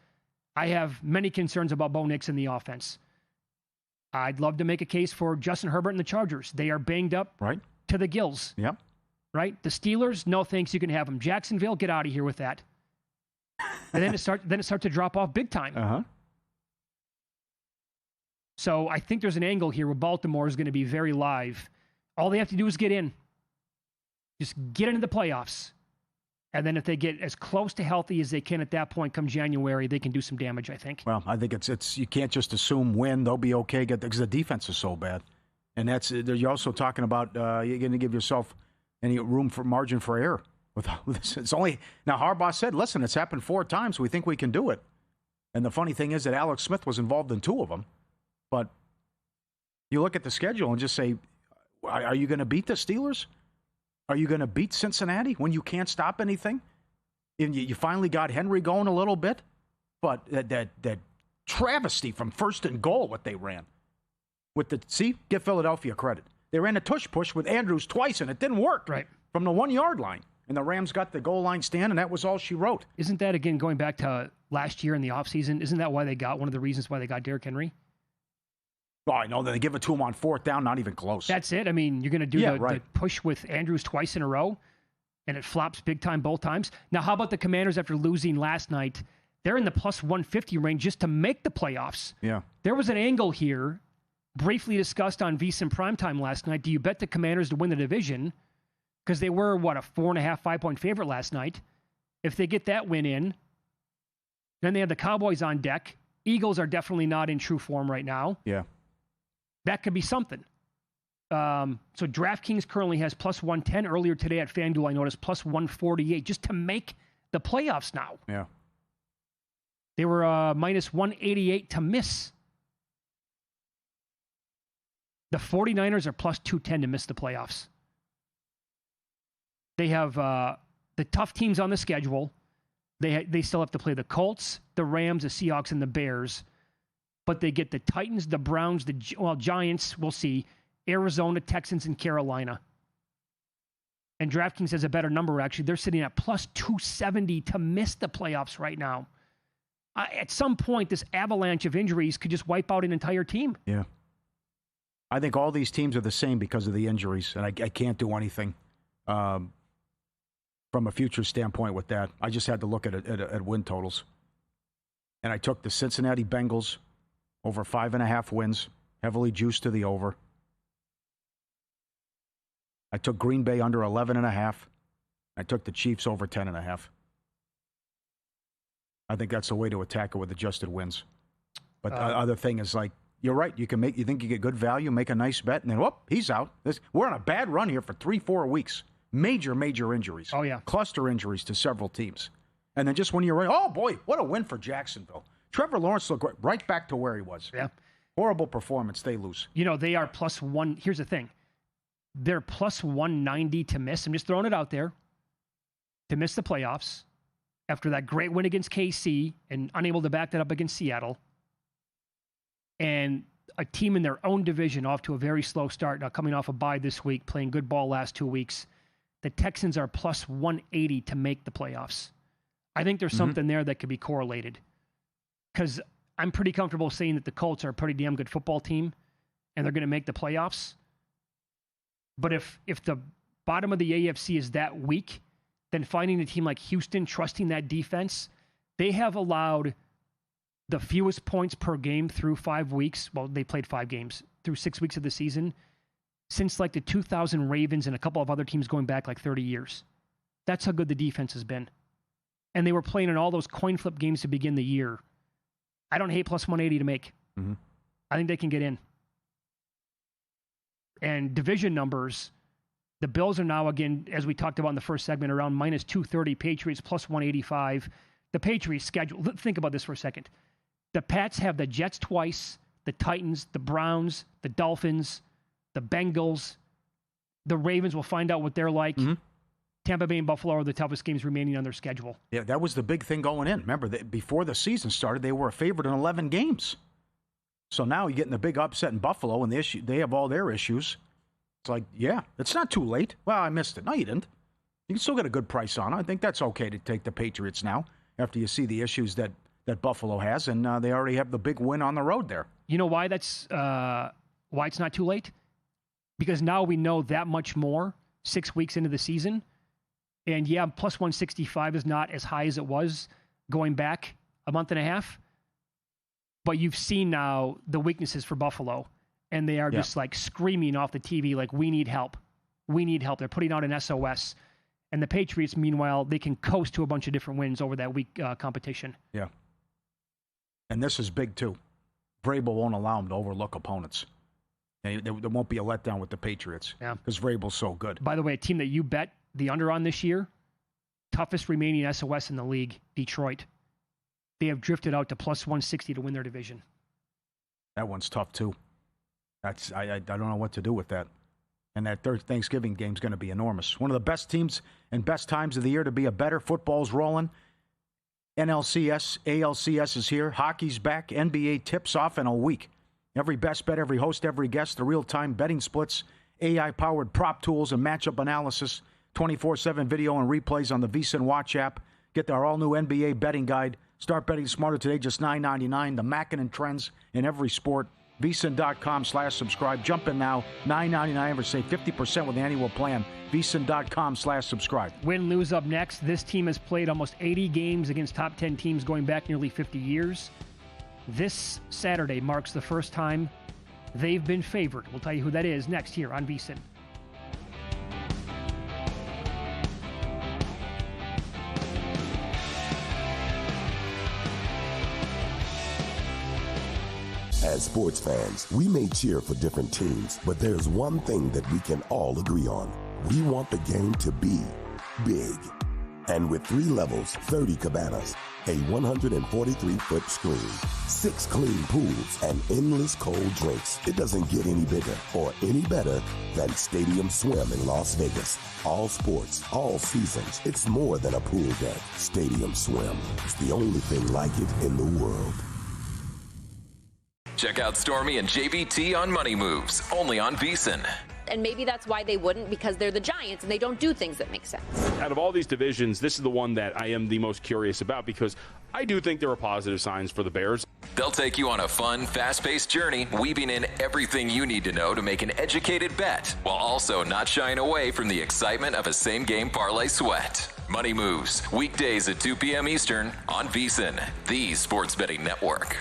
Speaker 4: I have many concerns about Bo Nix in the offense. I'd love to make a case for Justin Herbert and the Chargers. They are banged up to the gills.
Speaker 5: Yep.
Speaker 4: Right? The Steelers, no thanks. You can have them. Jacksonville, get out of here with that. And then it starts to drop off big time.
Speaker 5: Uh-huh.
Speaker 4: So I think there's an angle here where Baltimore is going to be very live. All they have to do is get in. Just get into the playoffs. And then if they get as close to healthy as they can at that point come January, they can do some damage, I think.
Speaker 5: Well, I think it's you can't just assume win. They'll be okay because the defense is so bad. And you're also talking about you're going to give yourself any room for margin for error. It's only now Harbaugh said, listen, it's happened 4 times. We think we can do it. And the funny thing is that Alex Smith was involved in 2 of them. But you look at the schedule and just say, are you going to beat the Steelers? Are you going to beat Cincinnati when you can't stop anything? And you finally got Henry going a little bit, but that travesty from first and goal what they ran. Give Philadelphia credit. They ran a tush push with Andrews twice, and it didn't work.
Speaker 4: Right.
Speaker 5: From the 1 yard line. And the Rams got the goal line stand, and that was all she wrote.
Speaker 4: Isn't that, again, going back to last year in the offseason, isn't that why they got one of the reasons why they got Derrick Henry?
Speaker 5: Oh, I know. They give it to him on fourth down, not even close.
Speaker 4: That's it. I mean, you're going to do the push with Andrews twice in a row, and it flops big time both times. Now, how about the Commanders after losing last night? They're in the plus 150 range just to make the playoffs.
Speaker 5: Yeah.
Speaker 4: There was an angle here, briefly discussed on VSiN Primetime last night. Do you bet the Commanders to win the division? Because they were, a 4.5, 5-point favorite last night. If they get that win in, then they have the Cowboys on deck. Eagles are definitely not in true form right now.
Speaker 5: Yeah.
Speaker 4: That could be something. So DraftKings currently has plus 110. Earlier today at FanDuel, I noticed plus 148 just to make the playoffs now.
Speaker 5: Yeah.
Speaker 4: They were minus 188 to miss. The 49ers are plus 210 to miss the playoffs. They have the tough teams on the schedule. They still have to play the Colts, the Rams, the Seahawks, and the Bears. But they get the Titans, the Browns, Giants, we'll see, Arizona, Texans, and Carolina. And DraftKings has a better number, actually. They're sitting at plus 270 to miss the playoffs right now. At some point, this avalanche of injuries could just wipe out an entire team.
Speaker 5: Yeah. I think all these teams are the same because of the injuries, and I can't do anything from a future standpoint with that. I just had to look at win totals. And I took the Cincinnati Bengals over 5.5 wins, heavily juiced to the over. I took Green Bay under 11.5. I took the Chiefs over 10.5. I think that's the way to attack it with adjusted wins. But the other thing is, like, you're right. You think you get good value, make a nice bet, and then, whoop, he's out. We're on a bad run here for 3-4 weeks. Major injuries.
Speaker 4: Oh, yeah.
Speaker 5: Cluster injuries to several teams. And then just when you're right, oh, boy, what a win for Jacksonville. Trevor Lawrence looked right back to where he was.
Speaker 4: Yeah.
Speaker 5: Horrible performance. They lose.
Speaker 4: You know, they are plus one. Here's the thing. They're plus 190 to miss. I'm just throwing it out there. To miss the playoffs after that great win against KC and unable to back that up against Seattle. And a team in their own division off to a very slow start. Now coming off a bye this week, playing good ball last 2 weeks. The Texans are plus 180 to make the playoffs. I think there's something there that could be correlated. Because I'm pretty comfortable saying that the Colts are a pretty damn good football team and they're going to make the playoffs. But if the bottom of the AFC is that weak, then finding a team like Houston, trusting that defense, they have allowed the fewest points per game through 5 weeks. Well, they played 5 games through 6 weeks of the season since like the 2000 Ravens and a couple of other teams going back like 30 years. That's how good the defense has been. And they were playing in all those coin flip games to begin the year. I don't hate plus 180 to make.
Speaker 5: Mm-hmm.
Speaker 4: I think they can get in. And division numbers, the Bills are now, again, as we talked about in the first segment, around minus 230, Patriots plus 185. The Patriots schedule, think about this for a second. The Pats have the Jets twice, the Titans, the Browns, the Dolphins, the Bengals. The Ravens, will find out what they're like. Mm-hmm. Tampa Bay and Buffalo are the toughest games remaining on their schedule.
Speaker 5: Yeah, that was the big thing going in. Remember, before the season started, they were a favorite in 11 games. So now you're getting the big upset in Buffalo, and they have all their issues. It's like, yeah, it's not too late. Well, I missed it. No, you didn't. You can still get a good price on it. I think that's okay to take the Patriots now after you see the issues that Buffalo has, and they already have the big win on the road there.
Speaker 4: You know why that's why it's not too late? Because now we know that much more 6 weeks into the season. And yeah, plus 165 is not as high as it was going back a month and a half. But you've seen now the weaknesses for Buffalo. And they are just like screaming off the TV like, we need help. We need help. They're putting out an SOS. And the Patriots, meanwhile, they can coast to a bunch of different wins over that weak competition.
Speaker 5: Yeah. And this is big, too. Vrabel won't allow them to overlook opponents. And there won't be a letdown with the Patriots.
Speaker 4: Yeah.
Speaker 5: Because Vrabel's so good.
Speaker 4: By the way, a team that you bet the under on this year, toughest remaining SOS in the league, Detroit. They have drifted out to plus 160 to win their division.
Speaker 5: That one's tough, too. I don't know what to do with that. And that third Thanksgiving game is going to be enormous. One of the best teams and best times of the year to be a bettor. Football's rolling. NLCS, ALCS is here. Hockey's back. NBA tips off in a week. Every best bet, every host, every guest, the real-time betting splits, AI-powered prop tools and matchup analysis, 24/7 video and replays on the VSiN Watch app. Get our all-new NBA betting guide. Start betting smarter today, just $9.99. The Mackin' trends in every sport. VSiN.com/subscribe. Jump in now. $9.99 ever save 50% with the annual plan. VSiN.com/subscribe.
Speaker 4: Win, lose up next. This team has played almost 80 games against top 10 teams going back nearly 50 years. This Saturday marks the first time they've been favored. We'll tell you who that is next here on VSiN.
Speaker 11: As sports fans, we may cheer for different teams, but there's one thing that we can all agree on. We want the game to be big. And with 3 levels, 30 cabanas, a 143-foot screen, 6 clean pools, and endless cold drinks, it doesn't get any bigger or any better than Stadium Swim in Las Vegas. All sports, all seasons. It's more than a pool deck. Stadium Swim. It's the only thing like it in the world.
Speaker 6: Check out Stormy and JVT on Money Moves, only on VSiN.
Speaker 12: And maybe that's why they wouldn't, because they're the Giants and they don't do things that make sense.
Speaker 13: Out of all these divisions, this is the one that I am the most curious about, because I do think there are positive signs for the Bears.
Speaker 6: They'll take you on a fun, fast-paced journey, weaving in everything you need to know to make an educated bet, while also not shying away from the excitement of a same-game parlay sweat. Money Moves, weekdays at 2 p.m. Eastern on VSiN, the sports betting network.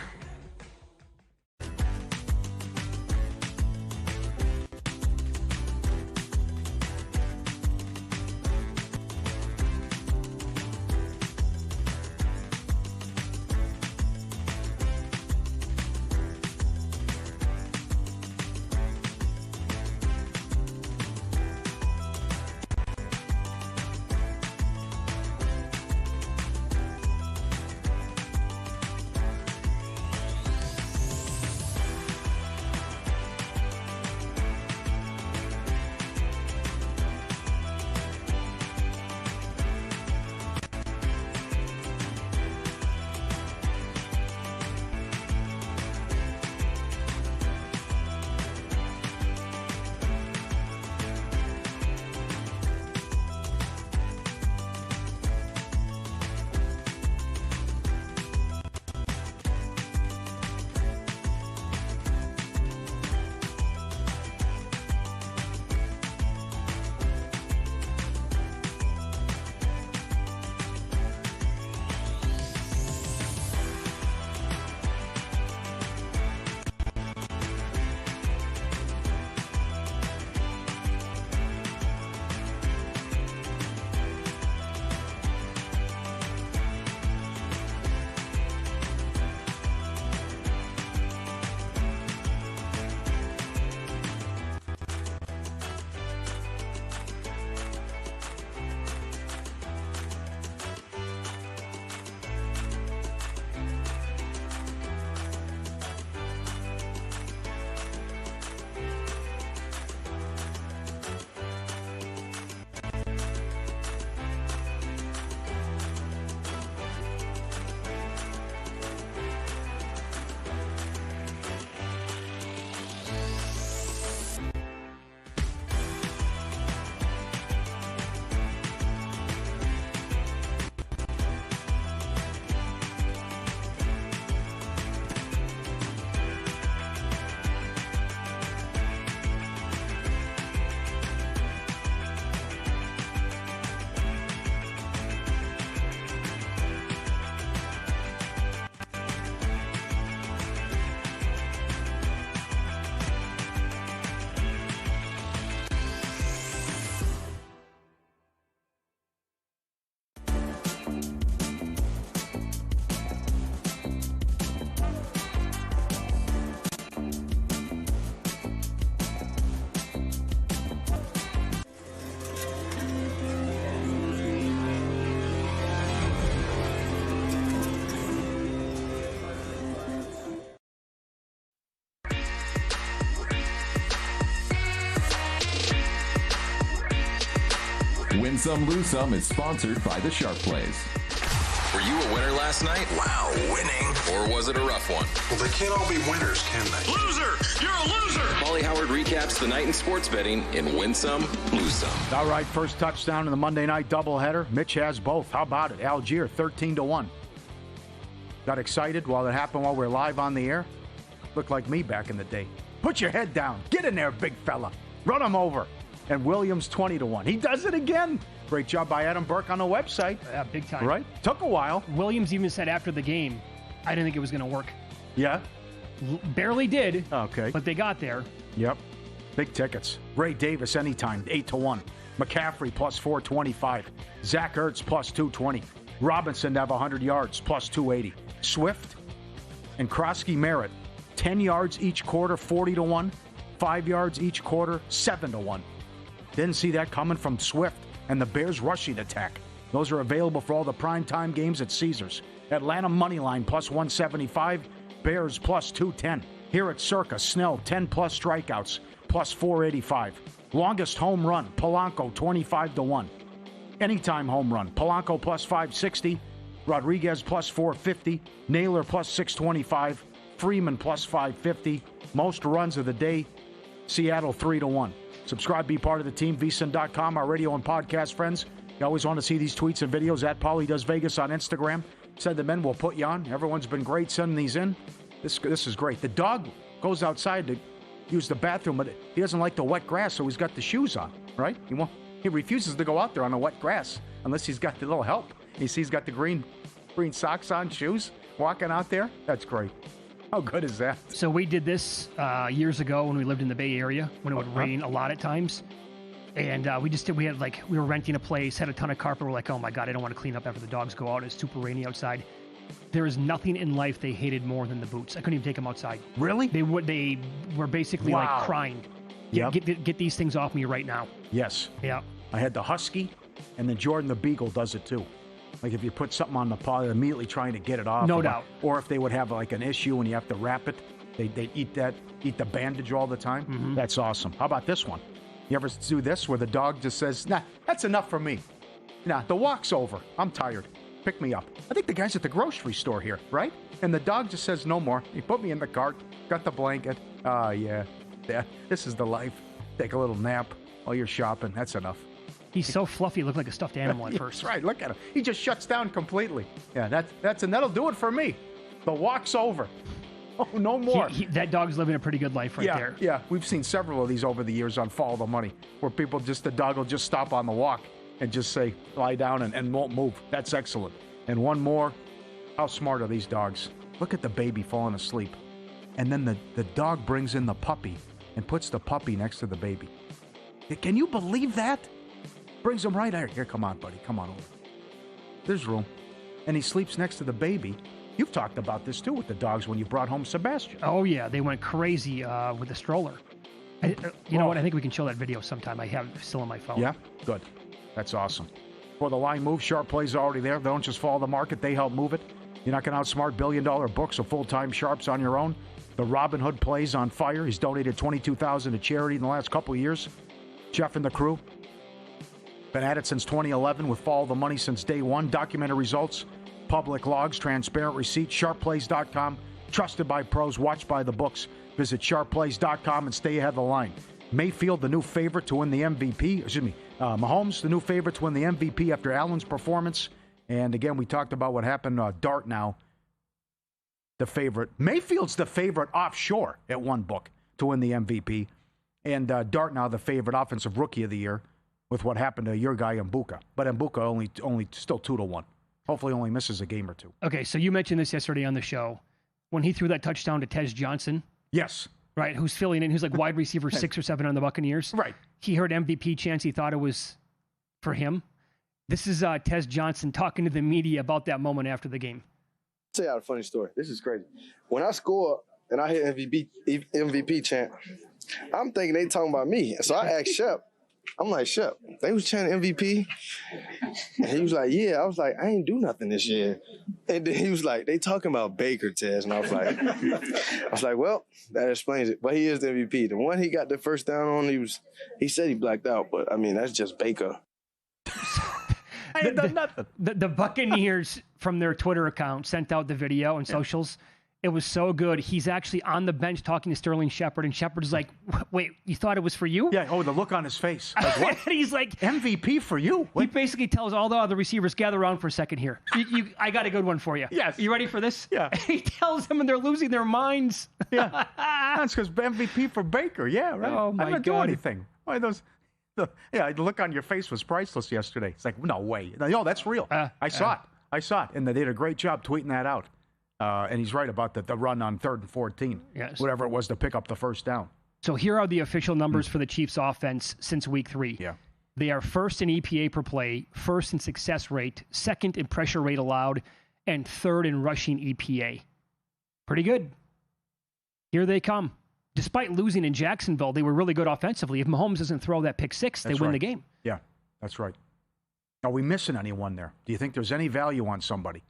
Speaker 14: Win Some, Lose Some is sponsored by the Sharp Plays.
Speaker 6: Were you a winner last night?
Speaker 2: Wow, winning.
Speaker 6: Or was it a rough one?
Speaker 2: Well, they can't all be winners, can they?
Speaker 3: Loser! You're a loser!
Speaker 6: Paulie Howard recaps the night in sports betting in Win Some, Lose Some.
Speaker 5: All right, first touchdown in the Monday night doubleheader. Mitch has both. How about it? Algier, 13-1. Got excited while it happened while we were live on the air. Looked like me back in the day. Put your head down. Get in there, big fella. Run him over. And Williams, 20-1. He does it again. Great job by Adam Burke on the website.
Speaker 4: Yeah, big time.
Speaker 5: Right? Took a while.
Speaker 4: Williams even said after the game, I didn't think it was going to work.
Speaker 5: Yeah?
Speaker 4: Barely did.
Speaker 5: Okay.
Speaker 4: But they got there.
Speaker 5: Yep. Big tickets. Ray Davis, anytime, 8-1. McCaffrey, plus 425. Zach Ertz, plus 220. Robinson to have 100 yards, plus 280. Swift and Krosky Merritt, 10 yards each quarter, 40-1. 5 yards each quarter, 7-1. Didn't see that coming from Swift and the Bears rushing attack. Those are available for all the primetime games at Caesars. Atlanta Moneyline, plus 175. Bears, plus 210. Here at Circa, Snell, 10-plus strikeouts, plus 485. Longest home run, Polanco, 25-1. Anytime home run, Polanco, plus 560. Rodriguez, plus 450. Naylor, plus 625. Freeman, plus 550. Most runs of the day, Seattle, 3-1. Subscribe, be part of the team, VSiN.com, our radio and podcast friends. You always want to see these tweets and videos at Paulie Does Vegas on Instagram. Said the men will put you on. Everyone's been great sending these in. This is great. The dog goes outside to use the bathroom, but he doesn't like the wet grass, so he's got the shoes on, right? He refuses to go out there on the wet grass unless he's got the little help. You see he's got the green socks on, shoes, walking out there. That's great. How good is that?
Speaker 4: So we did this years ago when we lived in the Bay Area, when it would rain a lot at times. And we were renting a place, had a ton of carpet. We're like, oh my God, I don't want to clean up after the dogs go out. It's super rainy outside. There is nothing in life they hated more than the boots. I couldn't even take them outside.
Speaker 5: Really?
Speaker 4: They were basically like crying. Get these things off me right now.
Speaker 5: Yes.
Speaker 4: Yeah.
Speaker 5: I had the Husky, and then Jordan the Beagle does it too. Like if you put something on the paw, they're immediately trying to get it off.
Speaker 4: No doubt.
Speaker 5: Or if they would have like an issue and you have to wrap it, they eat the bandage all the time. Mm-hmm. That's awesome. How about this one? You ever do this where the dog just says, nah, that's enough for me. Nah, the walk's over. I'm tired. Pick me up. I think the guy's at the grocery store here, right? And the dog just says no more. He put me in the cart, got the blanket. Yeah, this is the life. Take a little nap while you're shopping. That's enough.
Speaker 4: He's so fluffy, looked like a stuffed animal at first.
Speaker 5: That's right. Look at him. He just shuts down completely. Yeah, that'll do it for me. The walk's over. Oh, no more.
Speaker 4: That dog's living a pretty good life there.
Speaker 5: Yeah, we've seen several of these over the years on Follow the Money, where the dog will just stop on the walk and just say, lie down and won't move. That's excellent. And one more. How smart are these dogs? Look at the baby falling asleep. And then the dog brings in the puppy and puts the puppy next to the baby. Can you believe that? Brings him right here. Come on, buddy. Come on over. There's room. And he sleeps next to the baby. You've talked about this, too, with the dogs when you brought home Sebastian.
Speaker 4: Oh, yeah. They went crazy with the stroller. You know what? I think we can show that video sometime. I have it still on my phone.
Speaker 5: Yeah? Good. That's awesome. For the line move, Sharp Plays are already there. They don't just follow the market. They help move it. You're not going to outsmart billion-dollar books of full-time Sharps on your own. The Robin Hood Plays on fire. He's donated $22,000 to charity in the last couple of years. Jeff and the crew. Been at it since 2011 with Follow the Money since day one. Documented results, public logs, transparent receipts, sharpplays.com. Trusted by pros, watched by the books. Visit sharpplays.com and stay ahead of the line. Mayfield, the new favorite to win the MVP. Mahomes, the new favorite to win the MVP after Allen's performance. And again, we talked about what happened. Dart now, the favorite. Mayfield's the favorite offshore at one book to win the MVP. And Dart now the favorite offensive rookie of the year with what happened to your guy, Mbuka. But Mbuka only still 2-1. Hopefully only misses a game or two.
Speaker 4: Okay, so you mentioned this yesterday on the show. When he threw that touchdown to Tez Johnson.
Speaker 5: Yes.
Speaker 4: Right, who's filling in, who's like wide receiver 6 or 7 on the Buccaneers.
Speaker 5: Right.
Speaker 4: He heard MVP chants. He thought it was for him. This is Tez Johnson talking to the media about that moment after the game.
Speaker 15: I'll tell you a funny story. This is crazy. When I score and I hit MVP chant, I'm thinking they talking about me. So I asked Shep. I'm like, Shep, they was chanting MVP. And he was like, yeah. I was like, I ain't do nothing this year. And then he was like, they talking about Baker, Tez. And I was like, well, that explains it. But he is the MVP. The one he got the first down on, he said he blacked out. But, I mean, that's just Baker.
Speaker 5: I ain't done nothing.
Speaker 4: The Buccaneers, from their Twitter account, sent out the video and socials. It was so good. He's actually on the bench talking to Sterling Shepard, and Shepard's like, wait, you thought it was for you?
Speaker 5: Yeah, the look on his face. Like, what?
Speaker 4: He's like,
Speaker 5: MVP for you?
Speaker 4: He basically tells all the other receivers, gather around for a second here. I got a good one for you.
Speaker 5: Yes.
Speaker 4: You ready for this?
Speaker 5: Yeah.
Speaker 4: He tells them, and they're losing their minds.
Speaker 5: Yeah. That's because MVP for Baker. Yeah, right.
Speaker 4: Oh, my
Speaker 5: I didn't
Speaker 4: God.
Speaker 5: do anything. Why those... the look on your face was priceless yesterday. It's like, no way. No, that's real. I saw it. And they did a great job tweeting that out. And he's right about the run on 3rd and 14.
Speaker 4: Yes.
Speaker 5: Whatever it was to pick up the first down.
Speaker 4: So here are the official numbers for the Chiefs offense since week 3.
Speaker 5: Yeah.
Speaker 4: They are first in EPA per play, first in success rate, second in pressure rate allowed, and third in rushing EPA. Pretty good. Here they come. Despite losing in Jacksonville, they were really good offensively. If Mahomes doesn't throw that pick six, they win the game.
Speaker 5: Yeah, that's right. Are we missing anyone there? Do you think there's any value on somebody?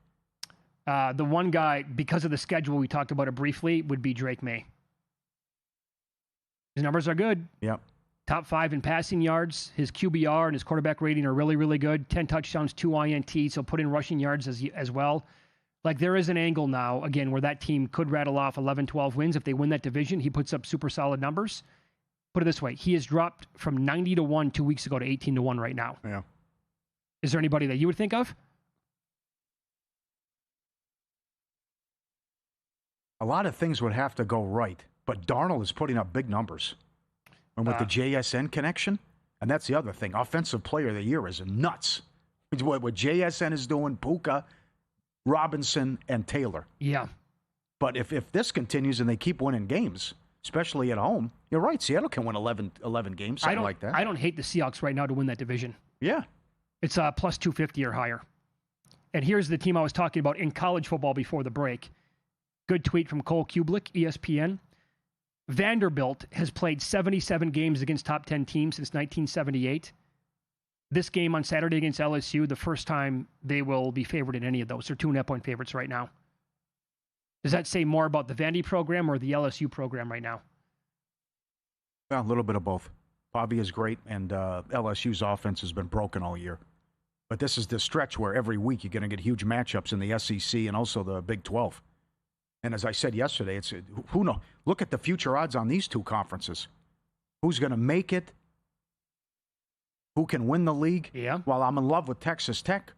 Speaker 4: The one guy, because of the schedule, we talked about it briefly, would be Drake Maye. His numbers are good.
Speaker 5: Yeah.
Speaker 4: Top 5 in passing yards. His QBR and his quarterback rating are really, really good. 10 touchdowns, 2 INTs. So put in rushing yards as well. Like, there is an angle now, again, where that team could rattle off 11, 12 wins. If they win that division, he puts up super solid numbers. Put it this way. He has dropped from 90-1 2 weeks ago to 18-1 right now.
Speaker 5: Yeah.
Speaker 4: Is there anybody that you would think of?
Speaker 5: A lot of things would have to go right, but Darnold is putting up big numbers. And with the JSN connection, and that's the other thing, Offensive Player of the Year is nuts. What JSN is doing, Puka, Robinson, and Taylor.
Speaker 4: Yeah.
Speaker 5: But if this continues and they keep winning games, especially at home, you're right, Seattle can win 11 games, something like that.
Speaker 4: I don't hate the Seahawks right now to win that division.
Speaker 5: Yeah.
Speaker 4: It's plus 250 or higher. And here's the team I was talking about in college football before the break. Good tweet from Cole Kublik, ESPN. Vanderbilt has played 77 games against top 10 teams since 1978. This game on Saturday against LSU, the first time they will be favored in any of those. They're 2.5-point favorites right now. Does that say more about the Vandy program or the LSU program right now?
Speaker 5: Well, a little bit of both. Bobby is great, and LSU's offense has been broken all year. But this is the stretch where every week you're going to get huge matchups in the SEC and also the Big 12. And as I said yesterday, it's who knows? Look at the future odds on these two conferences. Who's going to make it? Who can win the league?
Speaker 4: Yeah.
Speaker 5: Well, I'm in love with Texas Tech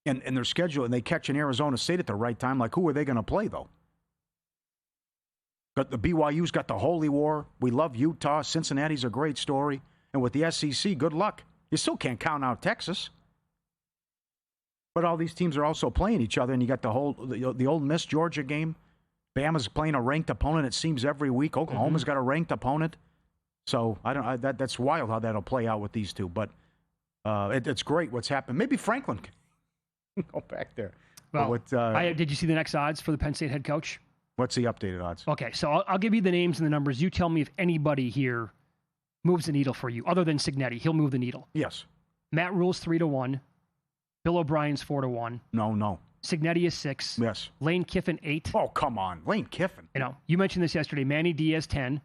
Speaker 5: and their schedule, and they catch in Arizona State at the right time. Like, who are they going to play, though? But the BYU's got the Holy War. We love Utah. Cincinnati's a great story. And with the SEC, good luck. You still can't count out Texas. But all these teams are also playing each other, and you got the Ole Miss Georgia game. Bama's playing a ranked opponent, it seems, every week. Oklahoma's got a ranked opponent. So that's wild how that'll play out with these two. But it's great what's happened. Maybe Franklin can go back there.
Speaker 4: Well, did you see the next odds for the Penn State head coach?
Speaker 5: What's the updated odds?
Speaker 4: Okay, so I'll give you the names and the numbers. You tell me if anybody here moves the needle for you, other than Cignetti. He'll move the needle.
Speaker 5: Yes.
Speaker 4: Matt Rule's 3-1. Bill O'Brien's 4-1.
Speaker 5: No.
Speaker 4: Cignetti is 6.
Speaker 5: Yes.
Speaker 4: Lane Kiffin 8.
Speaker 5: Oh, come on. Lane Kiffin.
Speaker 4: You mentioned this yesterday. Manny Diaz 10.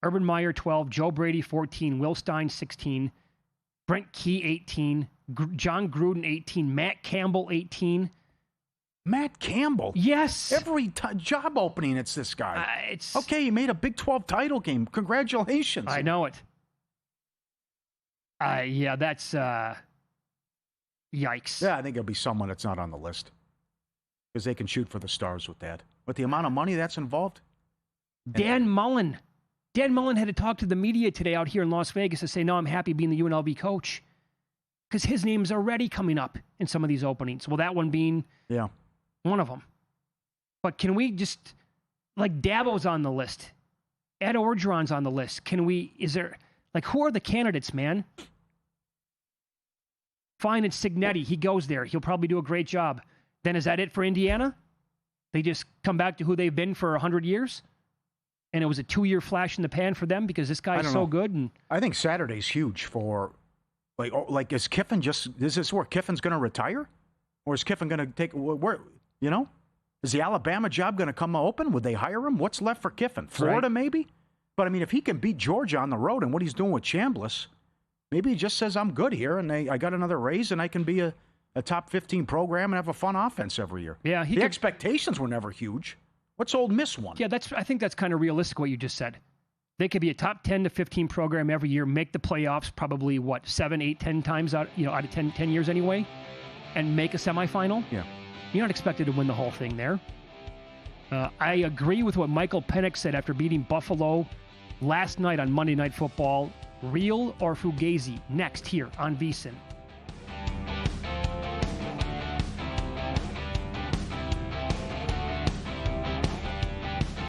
Speaker 4: Urban Meyer 12. Joe Brady 14. Will Stein 16. Brent Key 18. John Gruden 18. Matt Campbell 18.
Speaker 5: Matt Campbell?
Speaker 4: Yes.
Speaker 5: Every job opening, it's this guy. Okay, he made a Big 12 title game. Congratulations.
Speaker 4: I know it. Yeah, that's... Yikes.
Speaker 5: Yeah, I think it'll be someone that's not on the list. Because they can shoot for the stars with that. But the amount of money that's involved?
Speaker 4: Dan Mullen. Dan Mullen had to talk to the media today out here in Las Vegas to say, no, I'm happy being the UNLV coach. Because his name's already coming up in some of these openings. Well, that one being one of them. But can we just, like, Dabo's on the list. Ed Orgeron's on the list. Who are the candidates, man? Fine, it's Cignetti. He goes there. He'll probably do a great job. Then is that it for Indiana? They just come back to who they've been for 100 years? And it was a 2-year flash in the pan for them because this guy's so good? And
Speaker 5: I think Saturday's huge for, is Kiffin is this where Kiffin's going to retire? Or is Kiffin going to take, is the Alabama job going to come open? Would they hire him? What's left for Kiffin? Florida, maybe? But, if he can beat Georgia on the road and what he's doing with Chambliss, Maybe he just says, I'm good here, and I got another raise, and I can be a top 15 program and have a fun offense every year.
Speaker 4: Yeah,
Speaker 5: the expectations were never huge. What's Ole Miss one?
Speaker 4: Yeah, I think that's kind of realistic what you just said. They could be a top 10 to 15 program every year, make the playoffs probably, 7, 8, 10 times out of 10 years anyway, and make a semifinal.
Speaker 5: Yeah.
Speaker 4: You're not expected to win the whole thing there. I agree with what Michael Penix said after beating Buffalo last night on Monday Night Football. Real or Fugazi? Next here on VSiN.